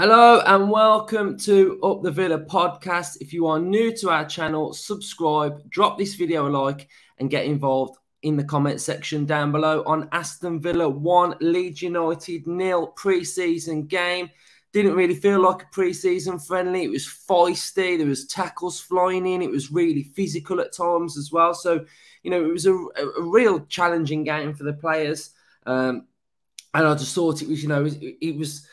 Hello and welcome to Up the Villa podcast. If you are new to our channel, subscribe, drop this video a like and get involved in the comment section down below on Aston Villa 1, Leeds United 0 pre-season game. Didn't really feel like a pre-season friendly. It was feisty. There was tackles flying in. It was really physical at times as well. So, it was a real challenging game for the players. And I just thought it was,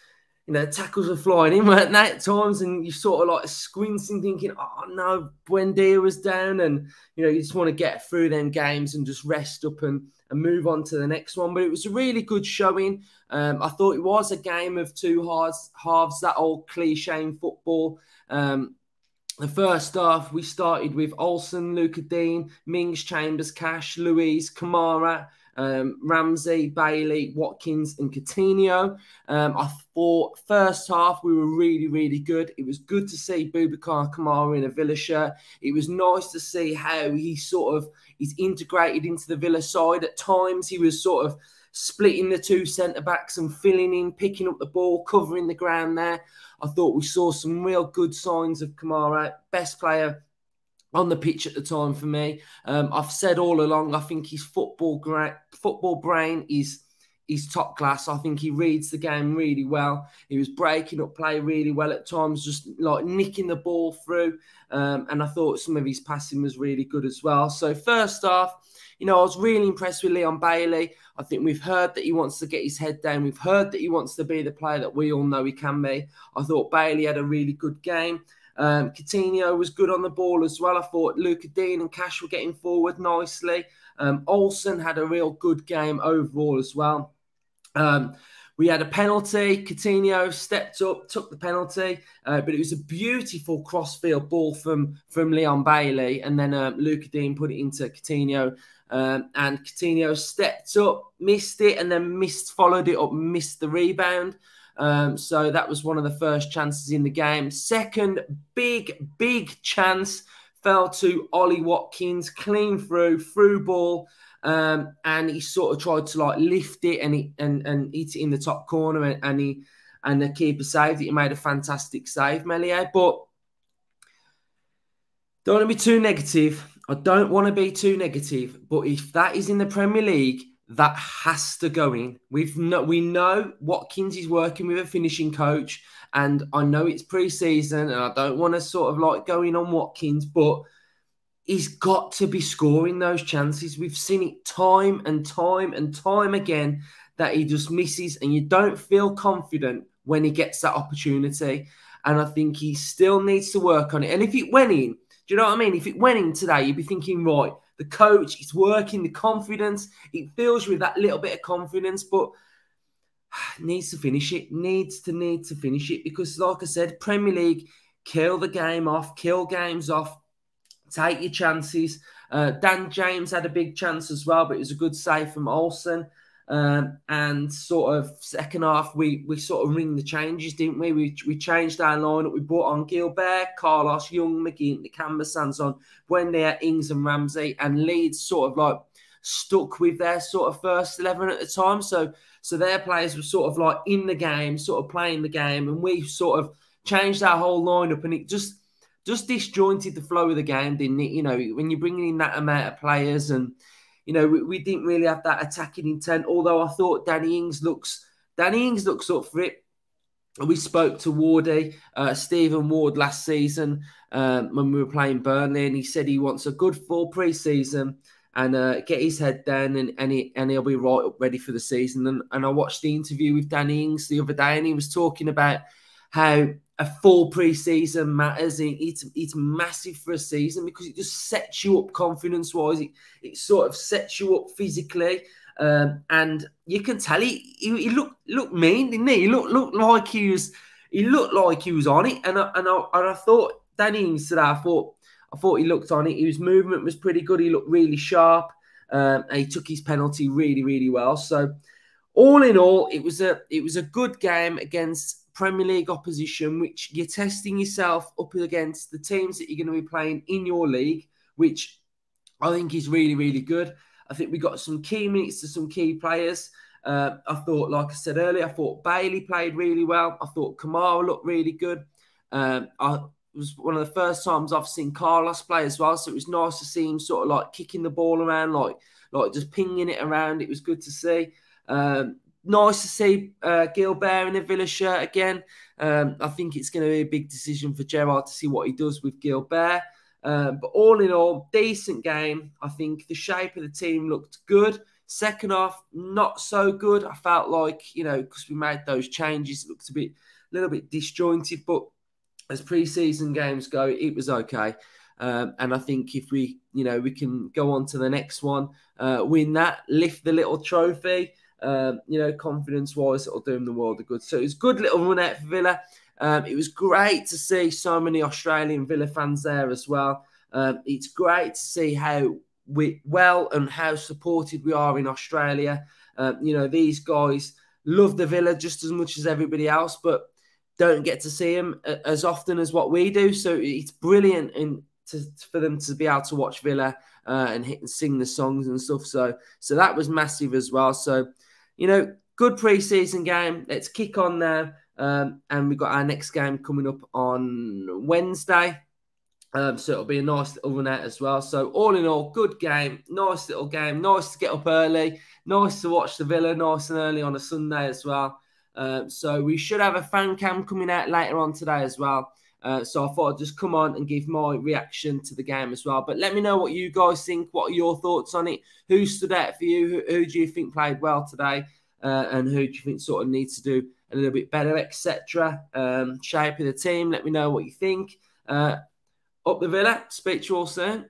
tackles were flying in, weren't they, at times, and you sort of like squinting, thinking, oh no, Buendia was down, and you just want to get through them games and just rest up and move on to the next one. But it was a really good showing. I thought it was a game of two halves, that old cliche in football. The first half, we started with Olsen, Luca Dean, Mings, Chambers, Cash, Louise, Kamara, Ramsey, Bailey, Watkins and Coutinho. I thought first half we were really, really good. It was good to see Boubacar Kamara in a Villa shirt. It was nice to see how he's integrated into the Villa side. At times he was sort of splitting the two centre-backs and filling in, picking up the ball, covering the ground there. I thought we saw some real good signs of Kamara, best player on the pitch at the time for me. I've said all along, I think his football brain is top class. I think he reads the game really well. He was breaking up play really well at times, just like nicking the ball through. And I thought some of his passing was really good as well. So first half, I was really impressed with Leon Bailey. I think we've heard that he wants to get his head down. We've heard that he wants to be the player that we all know he can be. I thought Bailey had a really good game. Coutinho was good on the ball as well. I thought Luca Dean and Cash were getting forward nicely. Olsen had a real good game overall as well. We had a penalty. Coutinho stepped up, took the penalty, but it was a beautiful crossfield ball from Leon Bailey, and then Luca Dean put it into Coutinho, and Coutinho stepped up, missed it, and then followed it up, missed the rebound. So that was one of the first chances in the game. Second big chance fell to Ollie Watkins, clean through ball, and he sort of tried to like lift it and hit it in the top corner, and the keeper saved it. He made a fantastic save, Melier. But don't want to be too negative. I don't want to be too negative. But if that is in the Premier League, that has to go in. We know Watkins is working with a finishing coach, and I know it's pre-season, and I don't want to sort of like go in on Watkins, but he's got to be scoring those chances. We've seen it time and time again that he just misses, and you don't feel confident when he gets that opportunity. And I think he still needs to work on it. And if it went in, do you know what I mean? If it went in today, you'd be thinking, right, the coach is working, the confidence, it fills you with that little bit of confidence, but needs to finish it, needs to finish it, because like I said, Premier League, kill the game off, kill games off, take your chances. Dan James had a big chance as well, but it was a good save from Olsen. And sort of second half, we sort of ring the changes, didn't we? We changed our lineup. We brought on Gilbert, Carlos, Young, McGinn, the canvas hands on, Buendia, Ings and Ramsey, and Leeds sort of like stuck with their sort of first 11 at the time. So their players were sort of like in the game, sort of playing the game, and we sort of changed our whole lineup, and it just disjointed the flow of the game, didn't it? When you're bringing in that amount of players, and we didn't really have that attacking intent, although I thought Danny Ings looks up for it. We spoke to Wardy, Stephen Ward, last season when we were playing Burnley, and he said he wants a good full pre-season and get his head down, and he'll be right up ready for the season. And I watched the interview with Danny Ings the other day, and he was talking about how a full pre-season matters. It's massive for a season because it just sets you up confidence-wise. It sort of sets you up physically, and you can tell he looked mean, didn't he? He looked like he was on it, and I thought Danny Ings today. I thought he looked on it. His movement was pretty good. He looked really sharp, and he took his penalty really well. So all in all, it was a good game against Premier League opposition, which you're testing yourself up against the teams that you're going to be playing in your league, which I think is really good. I think we got some key minutes to some key players. I thought, like I said earlier, I thought Bailey played really well. I thought Kamara looked really good. It was one of the first times I've seen Carlos play as well, so it was nice to see him sort of like kicking the ball around, like just pinging it around. It was good to see. Nice to see Gilbert in a Villa shirt again. I think it's going to be a big decision for Gerrard to see what he does with Gilbert. But all in all, decent game. I think the shape of the team looked good. Second half, not so good. I felt like, because we made those changes, it looked a little bit disjointed. But as pre-season games go, it was okay. And I think if we can go on to the next one, win that, lift the little trophy, confidence-wise, it'll do them the world of good. So it was a good little run out for Villa. It was great to see so many Australian Villa fans there as well. It's great to see how and how supported we are in Australia. These guys love the Villa just as much as everybody else, but don't get to see them as often as what we do. So it's brilliant for them to be able to watch Villa and sing the songs and stuff. So that was massive as well. So, good pre-season game. Let's kick on now. And we've got our next game coming up on Wednesday. So it'll be a nice little run out as well. So all in all, good game. Nice little game. Nice to get up early. Nice to watch the Villa nice and early on a Sunday as well. So we should have a fan cam coming out later on today as well. So I thought I'd just come on and give my reaction to the game as well. But let me know what you guys think. What are your thoughts on it? Who stood out for you? Who do you think played well today? And who do you think sort of needs to do a little bit better, etc. Shape of the team. Let me know what you think. Up the Villa. Speak to you all soon.